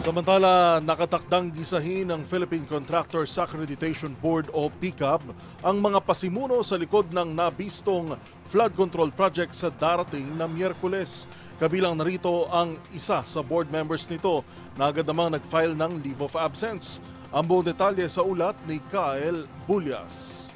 Samantala, nakatakdang gisahin ng Philippine Contractors Accreditation Board o PCAB ang mga pasimuno sa likod ng nabistong flood control project sa darating na Miyerkules. Kabilang narito ang isa sa board members nito na agad namang nag-file ng leave of absence. Ang buong detalye sa ulat ni Kyle Bulias.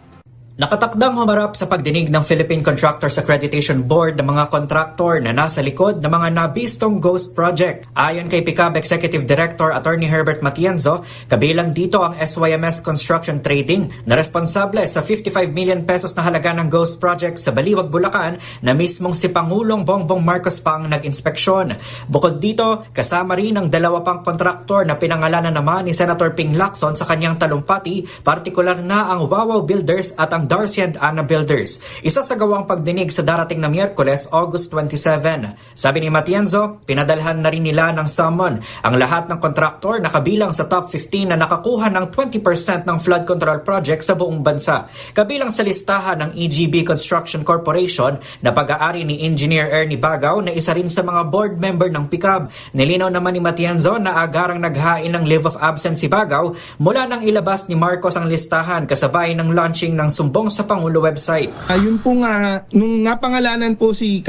Nakatakdang humarap sa pagdinig ng Philippine Contractors Accreditation Board ng mga kontraktor na nasa likod ng mga nabistong ghost project. Ayon kay PCAB Executive Director Attorney Herbert Matienzo, kabilang dito ang SYMS Construction Trading na responsable sa 55 million pesos na halaga ng ghost project sa Baliwag, Bulacan na mismong si Pangulong Bongbong Marcos pa ang nag-inspeksyon. Bukod dito, kasama rin ang dalawa pang kontraktor na pinangalanan naman ni Senator Ping Lacson sa kanyang talumpati, partikular na ang Wawaw Builders at ang Darcy and Anna Builders. Isa sa gawang pagdinig sa darating na Miyerkules, August 27. Sabi ni Matienzo, pinadalhan na rin nila ng summon ang lahat ng kontraktor na kabilang sa top 15 na nakakuha ng 20% ng flood control project sa buong bansa. Kabilang sa listahan ng EGB Construction Corporation na pag-aari ni Engineer Ernie Bagaw na isa rin sa mga board member ng PCAB. Nilinaw naman ni Matienzo na agarang naghain ng leave of absence si Bagaw mula nang ilabas ni Marcos ang listahan kasabay ng launching ng sumbong sa Pangulo website. Ayun po nga, nung napangalanan po si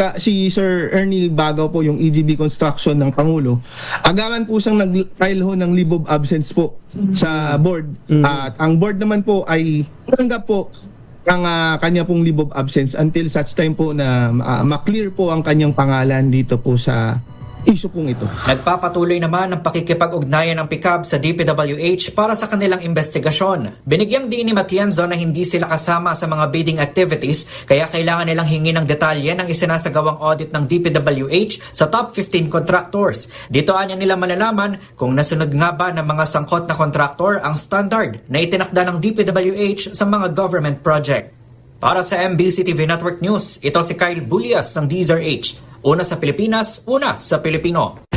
Sir Ernie Bagaw po, yung EGB Construction ng Pangulo, agaran po siyang nag-file ho ng leave of absence po sa board. At ang board naman po ay tanggap po ang kanya pong leave of absence until such time po na ma-clear po ang kanyang pangalan dito po sa issue pong ito. Nagpapatuloy naman ang pakikipag-ugnayan ng PCAB sa DPWH para sa kanilang investigasyon. Binigyang diin ni Matienzo na hindi sila kasama sa mga bidding activities kaya kailangan nilang hingin ng detalye ng isinasagawang audit ng DPWH sa top 15 contractors. Dito anya nila malalaman kung nasunod nga ba ng mga sangkot na contractor ang standard na itinakda ng DPWH sa mga government project. Para sa MBC TV Network News, ito si Kyle Bulias ng DZRH. Una sa Pilipinas, una sa Pilipino.